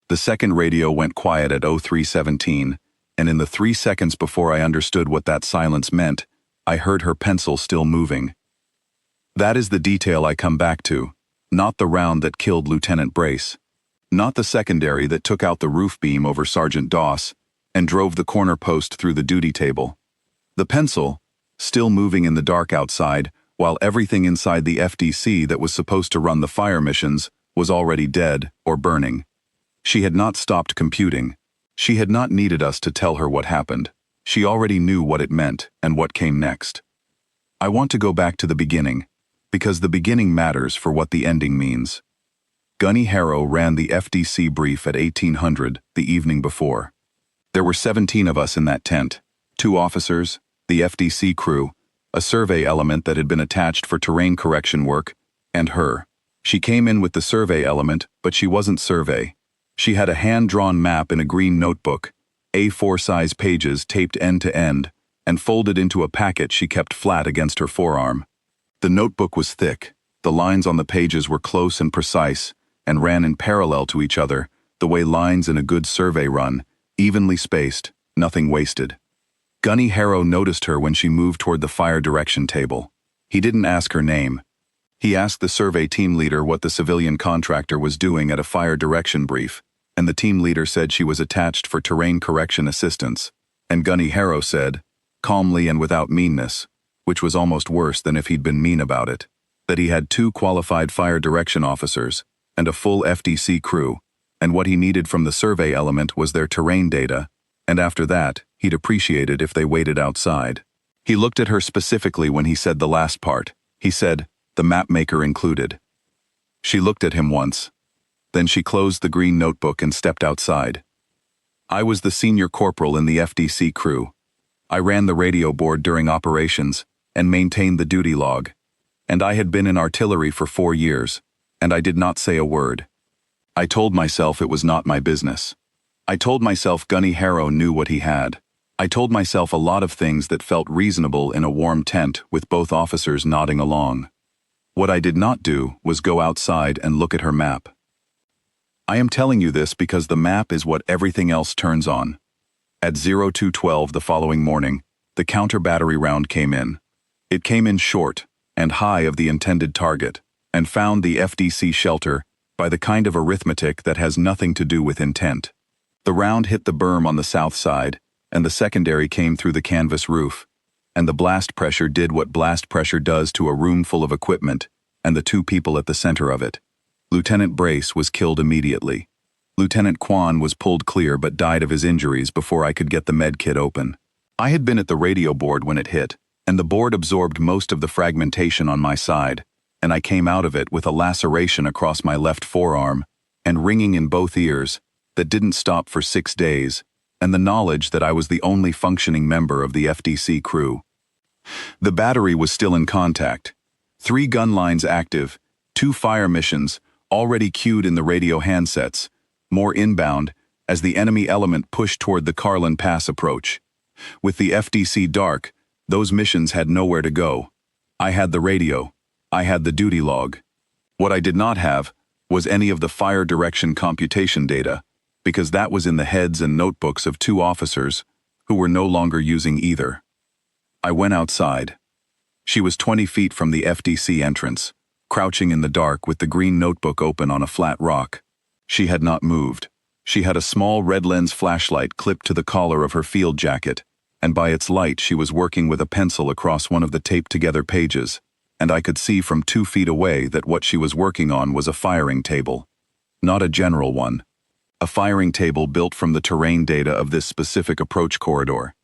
The second radio went quiet at 03:17, and in the 3 seconds before I understood what that silence meant, I heard her pencil still moving. That is the detail I come back to, not the round that killed Lieutenant Brace, not the secondary that took out the roof beam over Sergeant Doss and drove the corner post through the duty table. The pencil, still moving in the dark outside, while everything inside the FDC that was supposed to run the fire missions was already dead or burning. She had not stopped computing. She had not needed us to tell her what happened. She already knew what it meant and what came next. I want to go back to the beginning, because the beginning matters for what the ending means. Gunny Harrow ran the FDC brief at 1800 the evening before. There were 17 of us in that tent, 2 officers, the FDC crew, a survey element that had been attached for terrain correction work, and her. She came in with the survey element, but she wasn't survey. She had a hand-drawn map in a green notebook, A4 size pages taped end to end, and folded into a packet she kept flat against her forearm. The notebook was thick, the lines on the pages were close and precise, and ran in parallel to each other, the way lines in a good survey run, evenly spaced, nothing wasted. Gunny Harrow noticed her when she moved toward the fire direction table. He didn't ask her name. He asked the survey team leader what the civilian contractor was doing at a fire direction brief, and the team leader said she was attached for terrain correction assistance, and Gunny Harrow said, calmly and without meanness, which was almost worse than if he'd been mean about it, that he had 2 qualified fire direction officers and a full FDC crew, and what he needed from the survey element was their terrain data, and after that, he'd appreciate it if they waited outside. He looked at her specifically when he said the last part. He said, the Mapmaker included. She looked at him once. Then she closed the green notebook and stepped outside. I was the senior corporal in the FDC crew. I ran the radio board during operations and maintained the duty log. And I had been in artillery for 4 years, and I did not say a word. I told myself it was not my business. I told myself Gunny Harrow knew what he had. I told myself a lot of things that felt reasonable in a warm tent with both officers nodding along. What I did not do was go outside and look at her map. I am telling you this because the map is what everything else turns on. At 02:12 the following morning, the counter-battery round came in. It came in short and high of the intended target, and found the FDC shelter by the kind of arithmetic that has nothing to do with intent. The round hit the berm on the south side, and the secondary came through the canvas roof, and the blast pressure did what blast pressure does to a room full of equipment, and the 2 people at the center of it. Lieutenant Brace was killed immediately. Lieutenant Kwan was pulled clear but died of his injuries before I could get the med kit open. I had been at the radio board when it hit, and the board absorbed most of the fragmentation on my side, and I came out of it with a laceration across my left forearm, and ringing in both ears, that didn't stop for 6 days, and the knowledge that I was the only functioning member of the FDC crew. The battery was still in contact. 3 gun lines active, 2 fire missions, already queued in the radio handsets, more inbound, as the enemy element pushed toward the Carlin Pass approach. With the FDC dark, those missions had nowhere to go. I had the radio. I had the duty log. What I did not have was any of the fire direction computation data, because that was in the heads and notebooks of 2 officers who were no longer using either. I went outside. She was 20 feet from the FDC entrance, crouching in the dark with the green notebook open on a flat rock. She had not moved. She had a small red lens flashlight clipped to the collar of her field jacket, and by its light she was working with a pencil across one of the taped-together pages, and I could see from 2 feet away that what she was working on was a firing table. Not a general one. A firing table built from the terrain data of this specific approach corridor,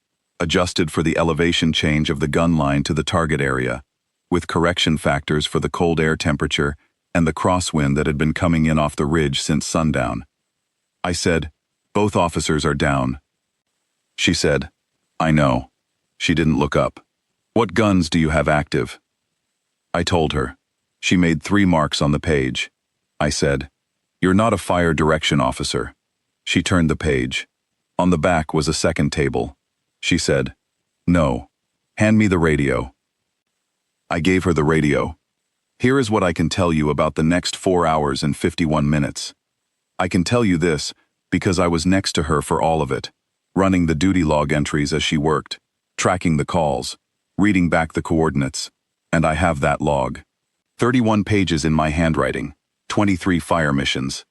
adjusted for the elevation change of the gun line to the target area, with correction factors for the cold air temperature and the crosswind that had been coming in off the ridge since sundown. I said, "Both officers are down." She said, "I know." She didn't look up. "What guns do you have active?" I told her. She made 3 marks on the page. I said, "You're not a fire direction officer." She turned the page. On the back was a second table. She said, "No. Hand me the radio." I gave her the radio. "Here is what I can tell you about the next 4 hours and 51 minutes. I can tell you this, because I was next to her for all of it, running the duty log entries as she worked, tracking the calls, reading back the coordinates, and I have that log. 31 pages in my handwriting, 23 fire missions.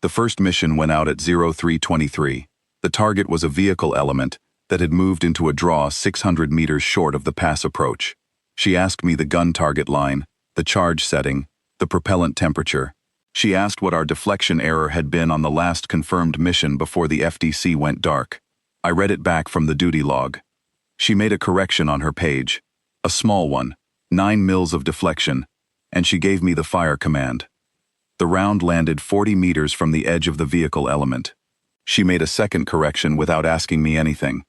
The first mission went out at 0323. The target was a vehicle element that had moved into a draw 600 meters short of the pass approach. She asked me the gun target line, the charge setting, the propellant temperature. She asked what our deflection error had been on the last confirmed mission before the FDC went dark. I read it back from the duty log. She made a correction on her page, a small one, 9 mils of deflection, and she gave me the fire command. The round landed 40 meters from the edge of the vehicle element. She made a second correction without asking me anything.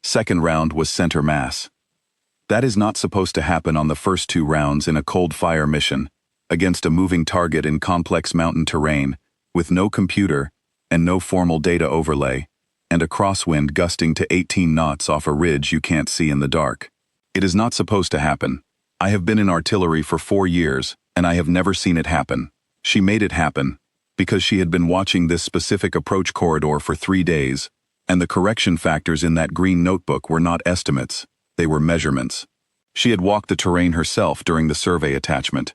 Second round was center mass. That is not supposed to happen on the first 2 rounds in a cold fire mission, against a moving target in complex mountain terrain, with no computer and no formal data overlay, and a crosswind gusting to 18 knots off a ridge you can't see in the dark. It is not supposed to happen. I have been in artillery for 4 years, and I have never seen it happen. She made it happen, because she had been watching this specific approach corridor for 3 days, and the correction factors in that green notebook were not estimates, they were measurements. She had walked the terrain herself during the survey attachment.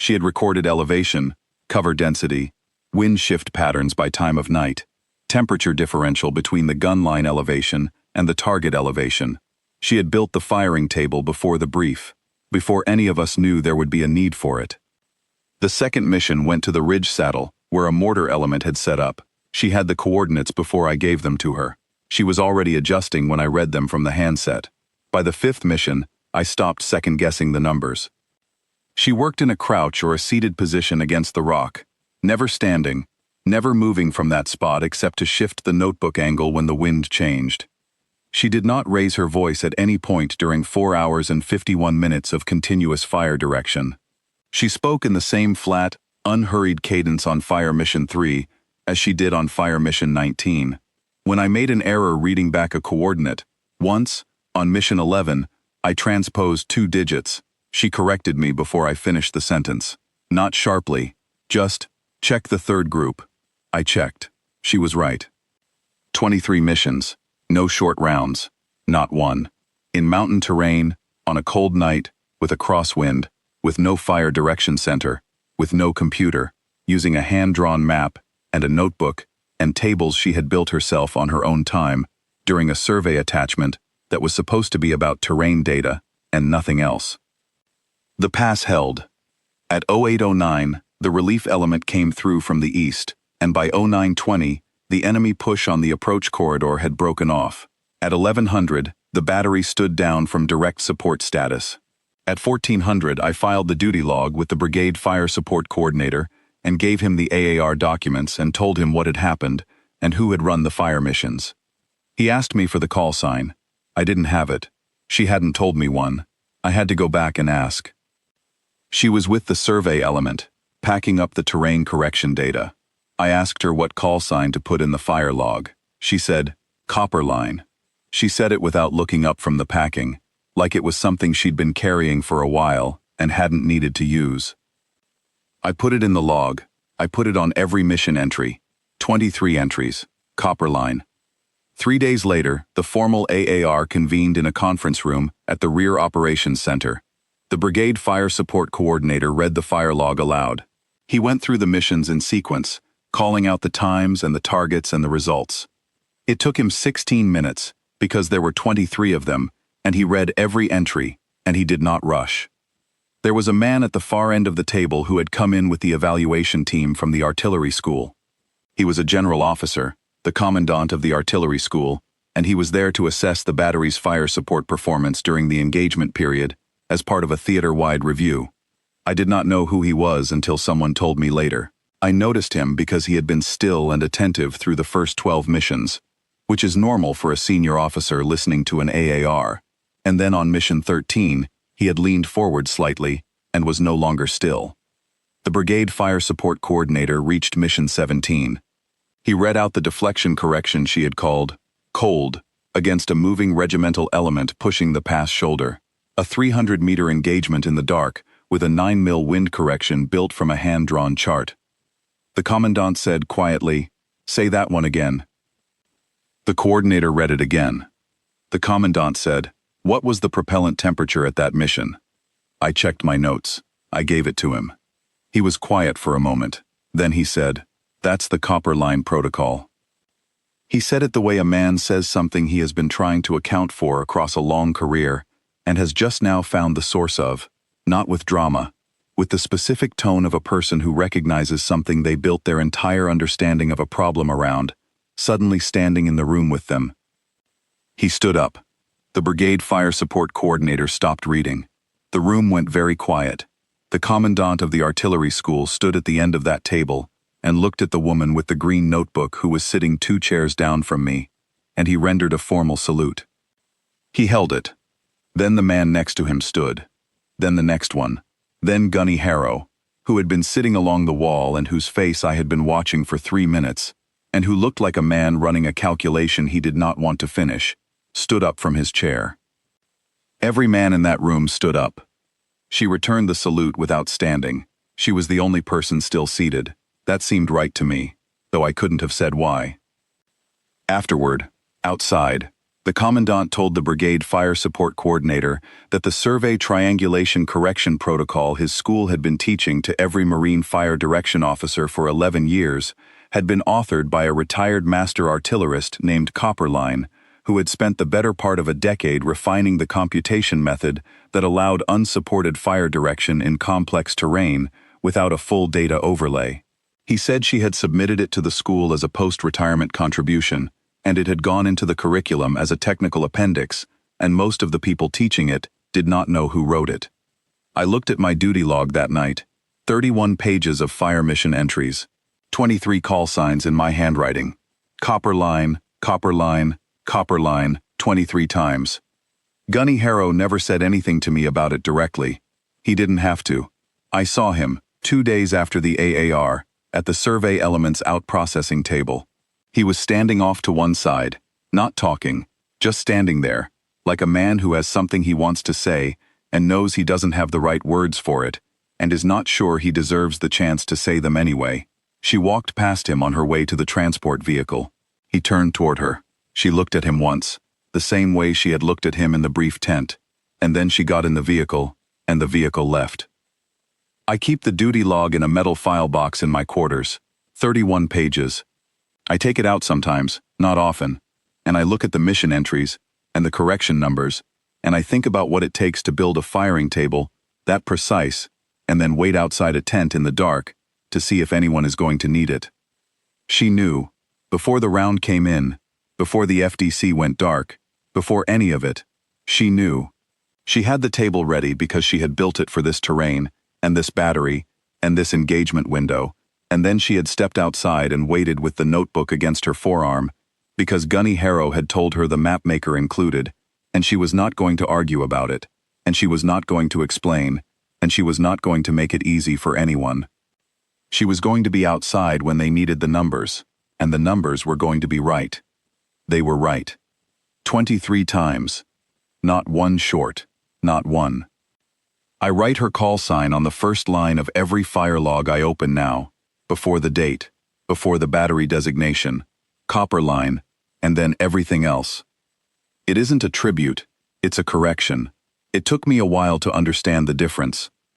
She had recorded elevation, cover density, wind shift patterns by time of night, temperature differential between the gun line elevation and the target elevation. She had built the firing table before the brief, before any of us knew there would be a need for it. The second mission went to the ridge saddle, where a mortar element had set up. She had the coordinates before I gave them to her. She was already adjusting when I read them from the handset. By the 5th mission, I stopped second-guessing the numbers. She worked in a crouch or a seated position against the rock, never standing, never moving from that spot except to shift the notebook angle when the wind changed. She did not raise her voice at any point during 4 hours and 51 minutes of continuous fire direction. She spoke in the same flat, unhurried cadence on Fire Mission 3 as she did on Fire Mission 19. When I made an error reading back a coordinate, once, on Mission 11, I transposed 2 digits. She corrected me before I finished the sentence. Not sharply, just, check the third group. I checked. She was right. 23 missions, no short rounds, not one. In mountain terrain, on a cold night, with a crosswind, with no fire direction center, with no computer, using a hand-drawn map and a notebook and tables she had built herself on her own time during a survey attachment that was supposed to be about terrain data and nothing else. The pass held. At 0809, the relief element came through from the east, and by 0920, the enemy push on the approach corridor had broken off. At 1100, the battery stood down from direct support status. At 1400, I filed the duty log with the brigade fire support coordinator and gave him the AAR documents and told him what had happened and who had run the fire missions. He asked me for the call sign. I didn't have it. She hadn't told me one. I had to go back and ask. She was with the survey element, packing up the terrain correction data. I asked her what call sign to put in the fire log. She said, copper line. She said it without looking up from the packing, like it was something she'd been carrying for a while and hadn't needed to use. I put it in the log. I put it on every mission entry. 23 entries. Copper line. 3 days later, the formal AAR convened in a conference room at the Rear Operations Center. The Brigade Fire Support Coordinator read the fire log aloud. He went through the missions in sequence, calling out the times and the targets and the results. It took him 16 minutes, because there were 23 of them, and he read every entry, and he did not rush. There was a man at the far end of the table who had come in with the evaluation team from the artillery school. He was a general officer, the commandant of the artillery school, and he was there to assess the battery's fire support performance during the engagement period as part of a theater-wide review. I did not know who he was until someone told me later. I noticed him because he had been still and attentive through the first 12 missions, which is normal for a senior officer listening to an AAR, and then on mission 13, he had leaned forward slightly and was no longer still. The Brigade Fire Support Coordinator reached mission 17. He read out the deflection correction she had called cold against a moving regimental element pushing the pass shoulder, a 300-meter engagement in the dark with a 9 mil wind correction built from a hand-drawn chart. The Commandant said quietly, Say that one again." The coordinator read it again. The Commandant said, "What was the propellant temperature at that mission?" I checked my notes. I gave it to him. He was quiet for a moment. Then he said, "That's the copper line protocol." He said it the way a man says something he has been trying to account for across a long career and has just now found the source of, not with drama, with the specific tone of a person who recognizes something they built their entire understanding of a problem around, suddenly standing in the room with them. He stood up. The brigade fire support coordinator stopped reading. The room went very quiet. The commandant of the artillery school stood at the end of that table and looked at the woman with the green notebook who was sitting 2 chairs down from me, and he rendered a formal salute. He held it. Then the man next to him stood. Then the next one. Then Gunny Harrow, who had been sitting along the wall and whose face I had been watching for 3 minutes, and who looked like a man running a calculation he did not want to finish, stood up from his chair. Every man in that room stood up. She returned the salute without standing. She was the only person still seated. That seemed right to me, though I couldn't have said why. Afterward, outside, the commandant told the brigade fire support coordinator that the survey triangulation correction protocol his school had been teaching to every Marine fire direction officer for 11 years had been authored by a retired master artillerist named Copperline, who had spent the better part of a decade refining the computation method that allowed unsupported fire direction in complex terrain without a full data overlay. He said she had submitted it to the school as a post-retirement contribution, and it had gone into the curriculum as a technical appendix, and most of the people teaching it did not know who wrote it. I looked at my duty log that night. 31 pages of fire mission entries, 23 call signs in my handwriting. Copper line, copper line, copper line, 23 times. Gunny Harrow never said anything to me about it directly. He didn't have to. I saw him, 2 days after the AAR, at the survey elements out processing table. He was standing off to one side, not talking, just standing there, like a man who has something he wants to say and knows he doesn't have the right words for it, and is not sure he deserves the chance to say them anyway. She walked past him on her way to the transport vehicle. He turned toward her. She looked at him once, the same way she had looked at him in the brief tent, and then she got in the vehicle, and the vehicle left. I keep the duty log in a metal file box in my quarters, 31 pages. I take it out sometimes, not often, and I look at the mission entries and the correction numbers, and I think about what it takes to build a firing table that precise, and then wait outside a tent in the dark to see if anyone is going to need it. She knew, before the round came in, before the FDC went dark, before any of it, she knew. She had the table ready because she had built it for this terrain, and this battery, and this engagement window, and then she had stepped outside and waited with the notebook against her forearm, because Gunny Harrow had told her the Mapmaker included, and she was not going to argue about it, and she was not going to explain, and she was not going to make it easy for anyone. She was going to be outside when they needed the numbers, and the numbers were going to be right. They were right. 23 times. Not one short, not one. I write her call sign on the first line of every fire log I open now, before the date, before the battery designation, copper line, and then everything else. It isn't a tribute, it's a correction. It took me a while to understand the difference.